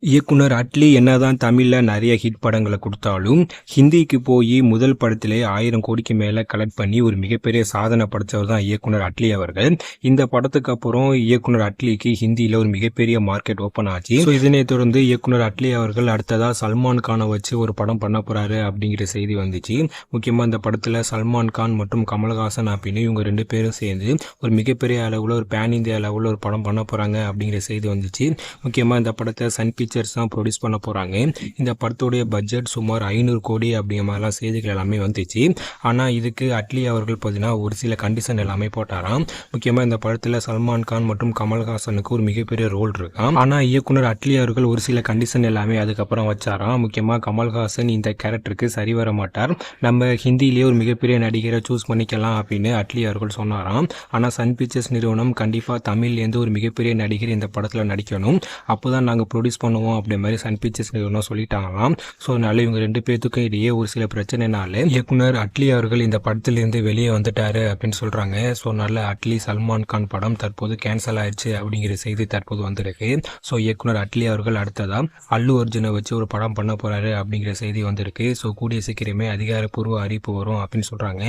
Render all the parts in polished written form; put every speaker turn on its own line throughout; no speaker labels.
இயக்குனர் அட்லி என்னதான் தமிழில் நிறைய ஹிட் படங்களை கொடுத்தாலும் ஹிந்திக்கு போய் முதல் படத்திலே 1000 கோடிக்கு மேலே கலெக்ட் பண்ணி ஒரு மிகப்பெரிய சாதனை படைத்தவர் தான் இயக்குனர் அட்லி அவர்கள். இந்த படத்துக்கு அப்புறம் இயக்குனர் அட்லிக்கு ஹிந்தியில் ஒரு மிகப்பெரிய மார்க்கெட் ஓப்பன் ஆச்சு. ஸோ இதனை தொடர்ந்து இயக்குனர் அட்லி அவர்கள் அடுத்ததாக சல்மான் கானை வச்சு ஒரு படம் பண்ண போகிறாரு அப்படிங்கிற செய்தி வந்துச்சு. முக்கியமாக இந்த படத்தில் சல்மான் கான் மற்றும் கமல்ஹாசன் அப்படின்னு இவங்க 2 பேரும் சேர்ந்து ஒரு மிகப்பெரிய அளவில் ஒரு பேன் இந்தியா அளவில் ஒரு படம் பண்ண போகிறாங்க அப்படிங்கிற செய்தி வந்துச்சு. முக்கியமாக இந்த படத்தை சன் பிக்சர்ஸ் தான் ப்ரொடியூஸ் பண்ண போகிறாங்க. இந்த படத்துடைய பட்ஜெட் சுமார் 500 கோடி அப்படிங்கிற மாதிரிலாம் செய்திகள் எல்லாமே வந்துச்சு. ஆனால் இதுக்கு அட்லி அவர்கள் பார்த்தீங்கன்னா ஒரு சில கண்டிஷன் எல்லாமே போட்டாராம். முக்கியமாக இந்த படத்தில் சல்மான் கான் மற்றும் கமல்ஹாசனுக்கு ஒரு மிகப்பெரிய ரோல் இருக்காம். ஆனால் இயக்குனர் அட்லி அவர்கள் ஒரு சில கண்டிஷன் எல்லாமே அதுக்கப்புறம் வச்சாராம். முக்கியமாக கமல்ஹாசன் இந்த கேரக்டருக்கு சரி வர மாட்டார், நம்ம ஹிந்திலேயே ஒரு மிகப்பெரிய நடிகரை சூஸ் பண்ணிக்கலாம் அப்படின்னு அட்லி அவர்கள் சொன்னாராம். ஆனால் சன் பிக்சர்ஸ் நிறுவனம் கண்டிப்பாக தமிழ்லேருந்து ஒரு மிகப்பெரிய நடிகர் இந்த படத்தில் நடிக்கணும், அப்போ தான் நாங்கள் ப்ரொடியூஸ் பண்ணுவோம் அப்படி மாதிரி சன் பிக்சர்ஸ் நிறுவனம் சொல்லிட்டாங்களாம். ஸோ அதனால இவங்க 2 பேர்த்துக்கும் இடையே ஒரு சில பிரச்சனைனால இயக்குனர் அட்லி அவர்கள் இந்த படத்திலிருந்து வெளியே வந்துட்டாரு அப்படின்னு சொல்றாங்க. ஸோ அதனால அட்லி சல்மான் கான் படம் தற்போது கேன்சல் ஆயிடுச்சு அப்படிங்கிற செய்தி தற்போது வந்திருக்கு. ஸோ இயக்குனர் அட்லி அவர்கள் அடுத்ததா அல்லு அர்ஜுனை வச்சு ஒரு படம் பண்ண போறாரு அப்படிங்கிற செய்தி வந்திருக்கு. ஸோ கூடிய சீக்கிரமே அதிகாரப்பூர்வ அறிவிப்பு வரும் அப்படின்னு சொல்றாங்க.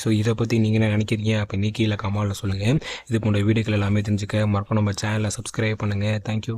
ஸோ இதை பற்றி நீங்கள் என்ன நினைக்கிறீங்க அப்படின்னு கீழே கமெண்ட்ல சொல்லுங்க. இது போன்ற வீடியோக்கள் எல்லாமே தெரிஞ்சுக்க மறக்காம நம்ம சேனலை சப்ஸ்கிரைப் பண்ணுங்க. தேங்க்யூ.